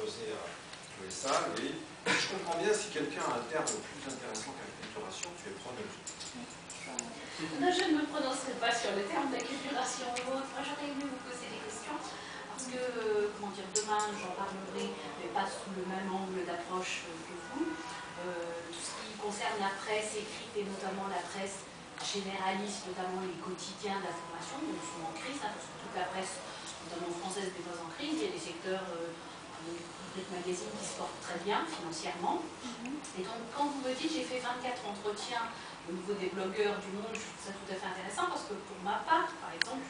creuser trouver ça, oui. Je comprends bien, si quelqu'un a un terme plus intéressant qu'acculturation, tu es preneur. Non, je ne me prononcerai pas sur le terme d'acculturation ou autre. Moi, j'aurais aimé vous poser des questions, parce que, comment dire, demain, j'en parlerai, mais pas sous le même angle d'approche que vous. Tout ce qui concerne la presse écrite, et notamment la presse généraliste, notamment les quotidiens d'information, donc sont en crise, hein, parce que toute la presse, notamment française, n'est pas en crise. Il y a des secteurs des magazines qui se portent très bien financièrement. Et donc, quand vous me dites, j'ai fait 24 entretiens au niveau des blogueurs du monde, je trouve ça tout à fait intéressant, parce que pour ma part, par exemple,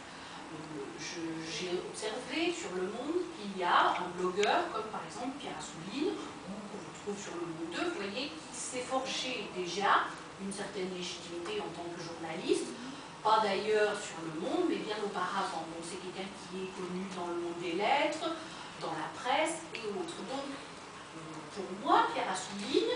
j'ai observé sur Le Monde qu'il y a un blogueur, comme par exemple Pierre Assouline, ou qu'on retrouve sur Le Monde 2, vous voyez, qui s'est forgé déjà une certaine légitimité en tant que journaliste, pas d'ailleurs sur Le Monde, mais bien auparavant. Donc c'est quelqu'un qui est connu dans le monde des lettres, dans la presse et autres. Donc, pour moi, Pierre Assouline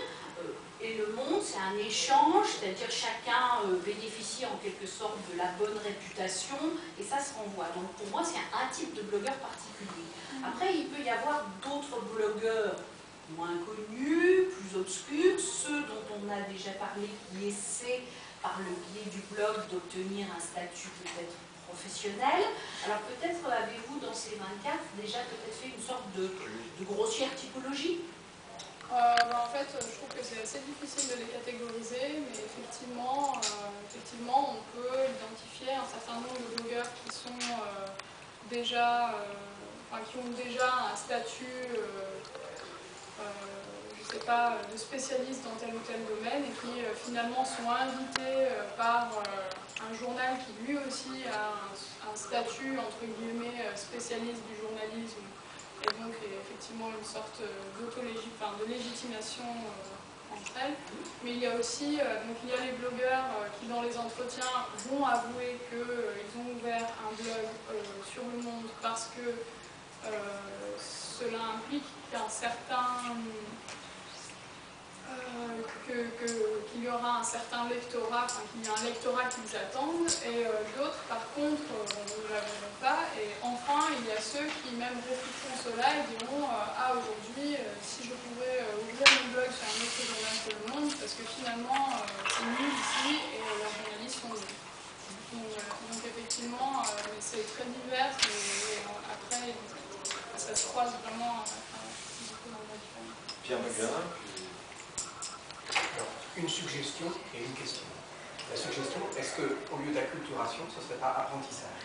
et Le Monde, c'est un échange, c'est-à-dire chacun bénéficie en quelque sorte de la bonne réputation, et ça se renvoie. Donc, pour moi, c'est un type de blogueur particulier. Après, il peut y avoir d'autres blogueurs moins connus, plus obscurs, ceux dont on a déjà parlé, qui essaient, par le biais du blog, d'obtenir un statut peut-être professionnel. Alors peut-être avez-vous dans ces 24 déjà peut-être fait une sorte de grossière typologie? En fait, je trouve que c'est assez difficile de les catégoriser, mais effectivement, on peut identifier un certain nombre de blogueurs qui sont qui ont déjà un statut, je ne sais pas, de spécialiste dans tel ou tel domaine, et qui finalement sont invités par un journal qui lui aussi a un statut entre guillemets spécialiste du journalisme, et donc effectivement une sorte de légitimation entre elles. Mais il y a aussi il y a les blogueurs qui dans les entretiens vont avouer qu'ils ont ouvert un blog sur Le Monde parce que cela implique qu'un certain qu'il y aura un certain lectorat, qu'il y a un lectorat qui nous attendent, et d'autres par contre ne l'avoueront pas. Et enfin il y a ceux qui même réfuteront cela et diront aujourd'hui si je pouvais ouvrir mon blog sur un autre journal que Le Monde, parce que finalement c'est nul ici et leurs journalistes sont nuls. Donc effectivement c'est très divers, et après ça se croise vraiment beaucoup dans la différence. Pierre Magarin. Alors, une suggestion et une question. La suggestion, est-ce qu'au lieu d'acculturation, ce ne serait pas apprentissage?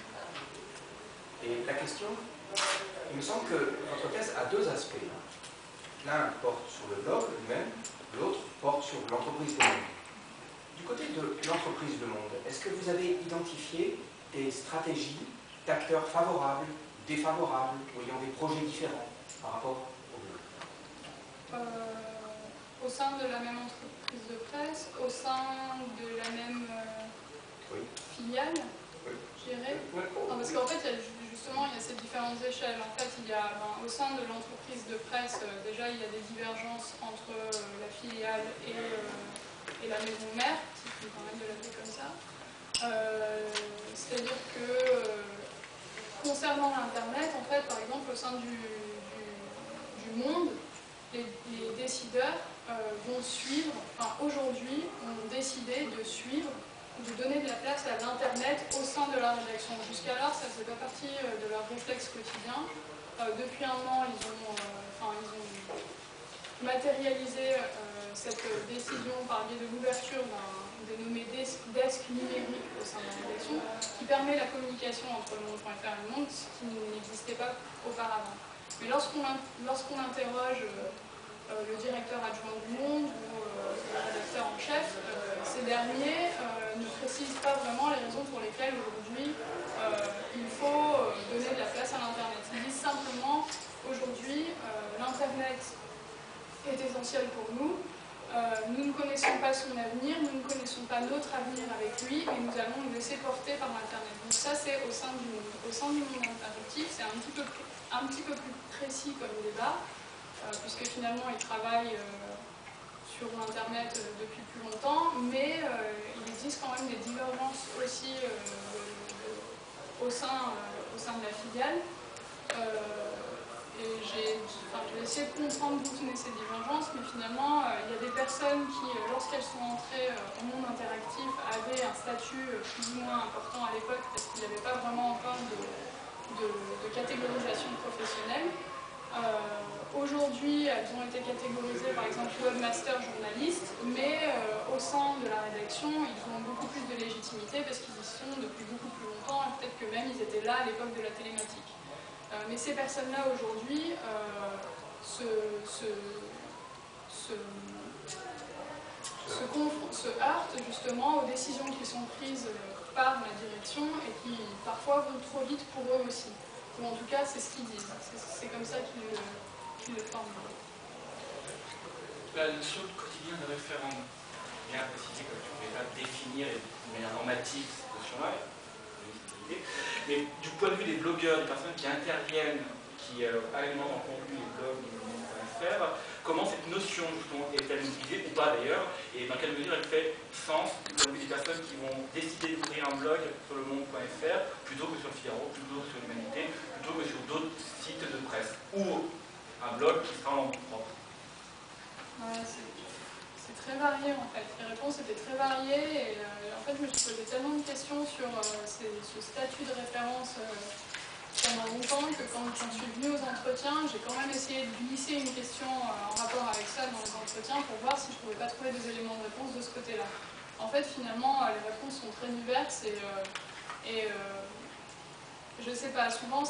Et la question, il me semble que votre thèse a deux aspects. L'un porte sur le blog lui-même, l'autre porte sur l'entreprise Le Monde. Du côté de l'entreprise Le Monde, est-ce que vous avez identifié des stratégies d'acteurs favorables, défavorables, ou ayant des projets différents par rapport au blog? Au sein de la même entreprise de presse, au sein de la même filiale, je dirais. Non, parce qu'en fait, justement, il y a ces différentes échelles. En fait, il y a, au sein de l'entreprise de presse, déjà, il y a des divergences entre la filiale et la maison mère, si je peux me permettre de l'appeler comme ça. C'est-à-dire que, concernant l'Internet, en fait, par exemple, au sein du Monde, les décideurs vont suivre, aujourd'hui, ont décidé de suivre, de donner de la place à l'Internet au sein de la rédaction. Jusqu'alors, ça ne faisait pas partie de leur réflexe quotidien. Depuis un an, ils ont matérialisé cette décision par le biais de l'ouverture d'un dénommé desk numérique au sein de la rédaction, qui permet la communication entre le monde.fr et Le Monde, ce qui n'existait pas auparavant. Mais lorsqu'on interroge le directeur adjoint du Monde ou le rédacteur en chef, ces derniers ne précisent pas vraiment les raisons pour lesquelles aujourd'hui il faut donner de la place à l'Internet. Ils disent simplement aujourd'hui l'Internet est essentiel pour nous, nous ne connaissons pas son avenir, nous ne connaissons pas notre avenir avec lui, et nous allons nous laisser porter par l'Internet. Donc ça c'est au sein du Monde. Au sein du Monde interactif, c'est un petit peu plus précis comme débat, puisque finalement ils travaillent sur l'Internet depuis plus longtemps, mais il existe quand même des divergences aussi au sein de la filiale. Et je vais essayer de comprendre d'où venaient ces divergences, mais finalement, il y a des personnes qui, lorsqu'elles sont entrées au monde interactif, avaient un statut plus ou moins important à l'époque, parce qu'il n'y avait pas vraiment encore de catégorisation professionnelle. Aujourd'hui, elles ont été catégorisées, par exemple, webmaster, journaliste, mais au sein de la rédaction, ils ont beaucoup plus de légitimité parce qu'ils y sont depuis beaucoup plus longtemps, et peut-être que même ils étaient là à l'époque de la télématique. Mais ces personnes-là, aujourd'hui, se heurtent justement aux décisions qui sont prises par la direction et qui parfois vont trop vite pour eux aussi. Ou en tout cas, c'est ce qu'ils disent. C'est comme ça qu'ils le forment. La notion de quotidien de référent, bien précisé que tu ne pouvais pas définir de manière normative cette notion-là, mais du point de vue des blogueurs, des personnes qui interviennent, qui alimentent en contenu les blogs du monde.fr, comment cette notion justement est-elle utilisée, ou pas d'ailleurs, et dans quelle mesure elle fait sens du point de vue des personnes qui vont décider d'ouvrir un blog sur le monde.fr plutôt que sur Figaro, plutôt que sur l'Humanité, plutôt que sur d'autres sites de presse, ou un blog qui sera en nom propre. C'est très varié en fait. Les réponses étaient très variées et en fait je me suis posé tellement de questions sur ce statut de référence pendant longtemps que quand je suis venue aux entretiens, j'ai quand même essayé de glisser une question en rapport avec ça dans les entretiens pour voir si je ne pouvais pas trouver des éléments de réponse de ce côté-là. En fait finalement les réponses sont très diverses et je ne sais pas, souvent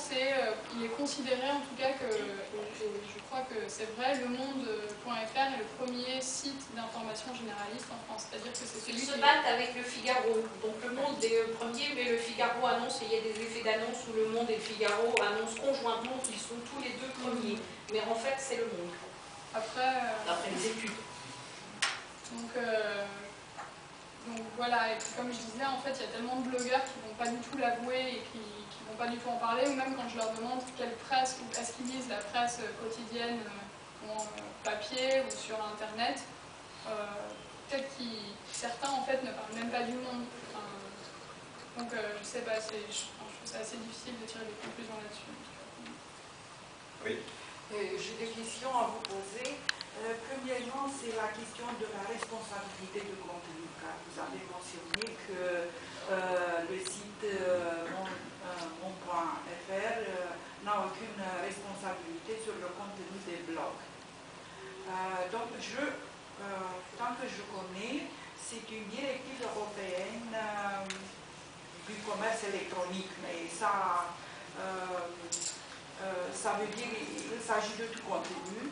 il est considéré en tout cas que, et je crois que c'est vrai, le monde.fr est le premier site d'information généraliste en France. C'est-à-dire que c'est celui qui se battent avec le Figaro. Donc le Monde est le premier, mais le Figaro annonce, et il y a des effets d'annonce où le Monde et le Figaro annoncent conjointement qu'ils sont tous les deux premiers. Mais en fait, c'est le Monde. Après les études. Donc voilà, et puis comme je disais, en fait, il y a tellement de blogueurs qui ne vont pas du tout l'avouer et qui ne vont pas du tout en parler, ou même quand je leur demande quelle presse, ou est-ce qu'ils lisent la presse quotidienne en papier ou sur Internet, peut-être que certains, en fait, ne parlent même pas du Monde. Donc, je sais pas, je trouve ça assez difficile de tirer des conclusions là-dessus. Oui. J'ai des questions à vous poser. Premièrement, c'est la question de la responsabilité de contenu. Vous avez mentionné que le site mon.fr n'a aucune responsabilité sur le contenu des blogs. Donc, tant que je connais, c'est une directive européenne du commerce électronique, mais ça veut dire qu'il s'agit de tout contenu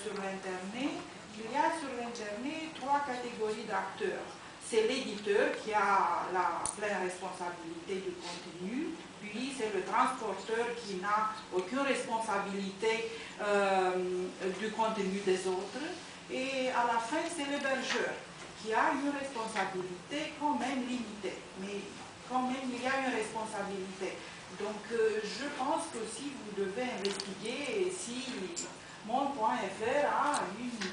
sur l'Internet. Il y a sur l'Internet 3 catégories d'acteurs. C'est l'éditeur qui a la pleine responsabilité du contenu, puis c'est le transporteur qui n'a aucune responsabilité du contenu des autres, et à la fin c'est l'hébergeur qui a une responsabilité quand même limitée, mais quand même il y a une responsabilité. Donc je pense que si vous devez investiguer si mon.fr a une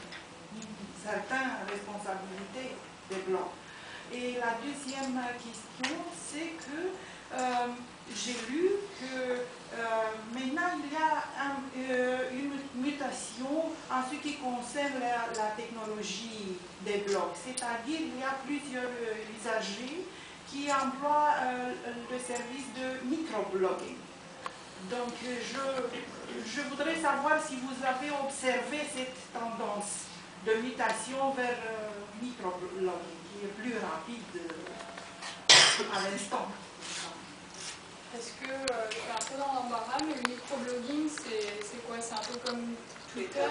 certaine responsabilité des blogs. Et la deuxième question, c'est que j'ai lu que maintenant il y a une mutation en ce qui concerne la technologie des blogs. C'est-à-dire qu'il y a plusieurs usagers qui emploient le service de microblogging. Donc je voudrais savoir si vous avez observé cette tendance de mutation vers microblogging qui est plus rapide à l'instant. Est-ce que je suis un peu dans l'embarras, mais le microblogging, c'est quoi? C'est un peu comme Twitter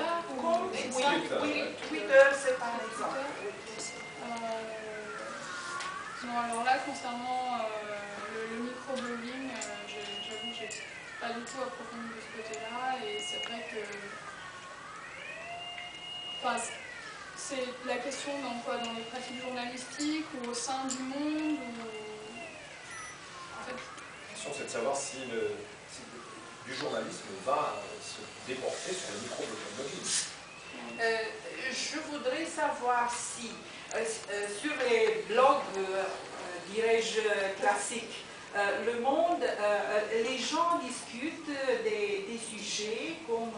Oui, Twitter, c'est un exemple. Non, alors là, concernant le microblogging, j'avoue que je n'ai pas du tout approfondi de ce côté-là, et c'est vrai que... Enfin, c'est la question dans quoi? Dans les pratiques journalistiques ou au sein du monde ou... En fait... La question, c'est de savoir si du journalisme va se déporter sur le microblogging. Je voudrais savoir si, sur les blogs, dirais-je, classiques, le monde, les gens discutent des sujets comme